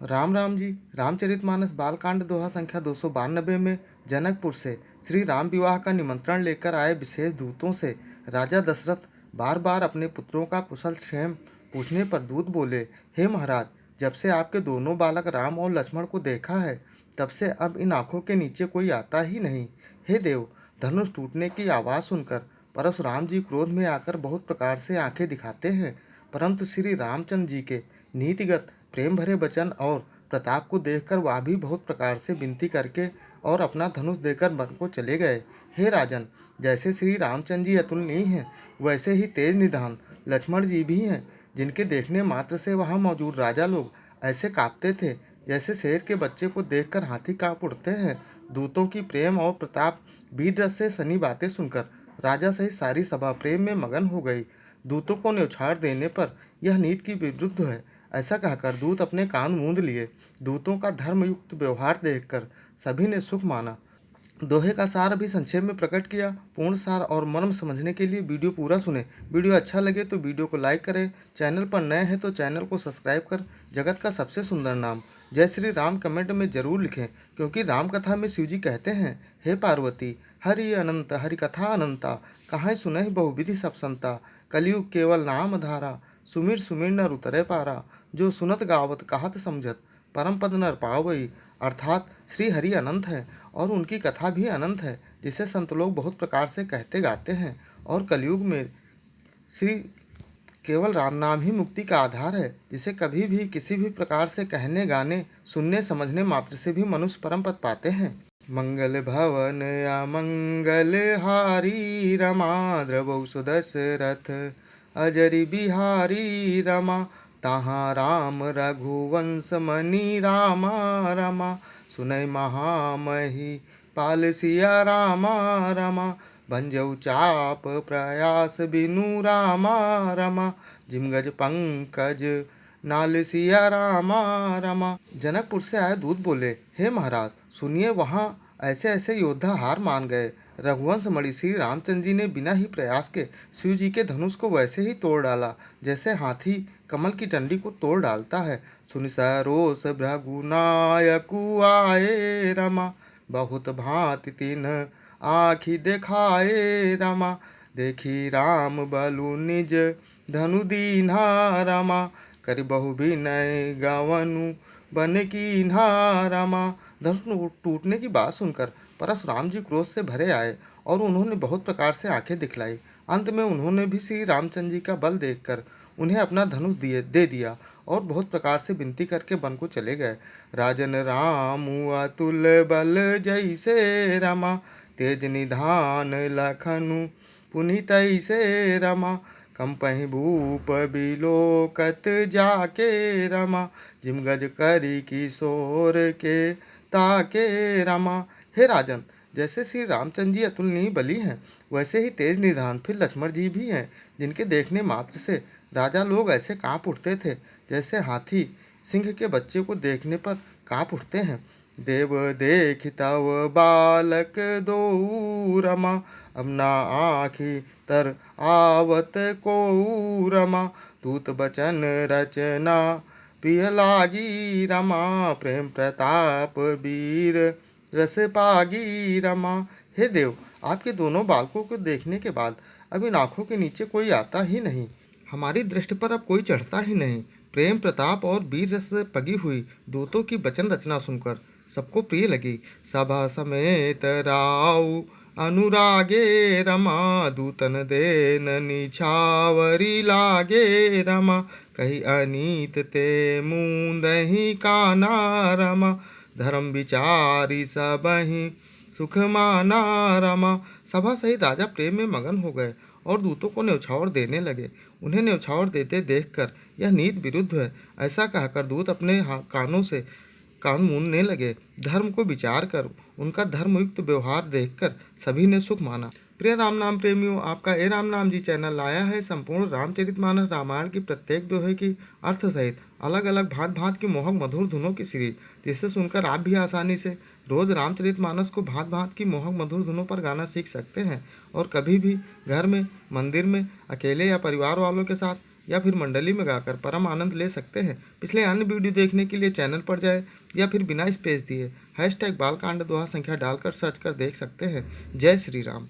राम राम जी। रामचरितमानस बालकांड दोहा संख्या 292 में जनकपुर से श्री राम विवाह का निमंत्रण लेकर आए विशेष दूतों से राजा दशरथ बार बार अपने पुत्रों का कुशल क्षेम पूछने पर दूत बोले, हे महाराज, जब से आपके दोनों बालक राम और लक्ष्मण को देखा है, तब से अब इन आंखों के नीचे कोई आता ही नहीं। हे देव, धनुष टूटने की आवाज़ सुनकर परशुराम जी क्रोध में आकर बहुत प्रकार से आंखें दिखाते हैं, परंतु श्री रामचंद्र जी के नीतिगत प्रेम भरे वचन और प्रताप को देखकर वह भी बहुत प्रकार से विनती करके और अपना धनुष देकर वन को चले गए। हे राजन, जैसे श्री रामचंद्र जी अतुलनीय हैं, वैसे ही तेज निधान लक्ष्मण जी भी हैं, जिनके देखने मात्र से वहां मौजूद राजा लोग ऐसे कांपते थे जैसे शेर के बच्चे को देखकर हाथी कांप उठते हैं। दूतों की प्रेम और प्रताप वीर रस से सनी बातें सुनकर राजा सहित सारी सभा प्रेम में मगन हो गई। दूतों को न्यौछाड़ देने पर यह नीति की विरुद्ध है, ऐसा कहकर दूत अपने कान मूंद लिए। दूतों का धर्मयुक्त व्यवहार देखकर सभी ने सुख माना। दोहे का सार अभी संक्षेप में प्रकट किया। पूर्ण सार और मर्म समझने के लिए वीडियो पूरा सुने। वीडियो अच्छा लगे तो वीडियो को लाइक करें। चैनल पर नए हैं तो चैनल को सब्सक्राइब कर जगत का सबसे सुंदर नाम जय श्री राम कमेंट में जरूर लिखें, क्योंकि राम कथा में शिव जी कहते हैं, हे पार्वती, हरि अनंत हरि कथा अनंता, कहाँ सुनहि बहुविधि सब संता, कलयुग केवल नाम धारा, सुमिर सुमिर नर उतरे पारा, जो सुनत गावत कहत समझत, परम पद नर पावई। अर्थात श्री हरि अनंत है और उनकी कथा भी अनंत है, जिसे संत लोग बहुत प्रकार से कहते गाते हैं। और कलयुग में श्री केवल राम नाम ही मुक्ति का आधार है, जिसे कभी भी किसी भी प्रकार से कहने गाने सुनने समझने मात्र से भी मनुष्य परम पद पाते हैं। मंगल भवन या मंगल हारी रमा द्रवौ सुदशरथ अजरि बिहारी रमा, तहाँ राम रघुवंश मणि रामा रमा, सुनय महामही पाल सिया रामा रमा, भंजऊ चाप प्रयास बिनु रामा रमा, जिमगज पंकज नाल सिया रामा रमा। जनकपुर से आए दूत बोले, हे महाराज, सुनिए, वहाँ ऐसे ऐसे योद्धा हार मान गए। रघुवंश मणि श्री रामचंद्र जी ने बिना ही प्रयास के शिव जी के धनुष को वैसे ही तोड़ डाला, जैसे हाथी कमल की डंडी को तोड़ डालता है। सुनि सरोस भृगुनायकु आए रमा, बहुत भांति तिन्ह आँखि देखाए रमा, देखी राम बलु निज धनु दीन्हा रमा, करि बहु विनय गवनु बन कीन्हा रमा। धनुष टूटने की बात सुनकर परशुराम जी क्रोध से भरे आए और उन्होंने बहुत प्रकार से आंखें दिखलाई। अंत में उन्होंने भी श्री रामचंद्र जी का बल देखकर उन्हें अपना धनुष दे दिया और बहुत प्रकार से विनती करके वन को चले गए। राजन राम अतुल बल जैसे रमा, तेज निधान लखनु पुनित से रमा, कंपहि भूप बिलोकत जाके रमा, जिमगज करी किशोर के ताके रमा। हे राजन, जैसे श्री रामचंद्र जी अतुलनीय बली हैं, वैसे ही तेज निधान फिर लक्ष्मण जी भी हैं, जिनके देखने मात्र से राजा लोग ऐसे कांप उठते थे जैसे हाथी सिंह के बच्चे को देखने पर कांप उठते हैं। देव देख तव बालक दो रमा, अब ना आँखि तर आवत को रमा, दूत बचन रचना प्रिय लागी रमा, प्रेम प्रताप वीर रस पागी रमा। हे देव, आपके दोनों बालकों को देखने के बाद अब इन आँखों के नीचे कोई आता ही नहीं, हमारी दृष्टि पर अब कोई चढ़ता ही नहीं। प्रेम प्रताप और वीर रस से पगी हुई दूतों की वचन रचना सुनकर सबको प्रिय लगी। सभा समेत राव अनुरागे रमा, दूतन देन निछावरी लागे रमा, कही अनीत ते मूंदहि काना रमा, धर्म विचारी सबहि सुख माना रमा। सभा सहित राजा प्रेम में मगन हो गए और दूतों को न्यौछावर देने लगे। उन्हें न्यौछावर देते देखकर यह नीति विरुद्ध है, ऐसा कहकर दूत अपने कानों से कान मूंदने लगे। धर्म को विचार कर उनका धर्मयुक्त व्यवहार देखकर सभी ने सुख माना। प्रिय राम नाम प्रेमियों, आपका ए राम नाम जी चैनल लाया है संपूर्ण रामचरितमानस रामायण की प्रत्येक दोहे की अर्थ सहित अलग अलग भांत भांत की मोहक मधुर धुनों की सीरीज, जिसे सुनकर आप भी आसानी से रोज रामचरितमानस को भांत भांत की मोहक मधुर धुनों पर गाना सीख सकते हैं और कभी भी घर में, मंदिर में, अकेले या परिवार वालों के साथ या फिर मंडली में गाकर परम आनंद ले सकते हैं। पिछले अन्य वीडियो देखने के लिए चैनल पर जाए या फिर बिना स्पेस दिए #बालकांड दोहा संख्या डालकर सर्च कर देख सकते हैं। जय श्री राम।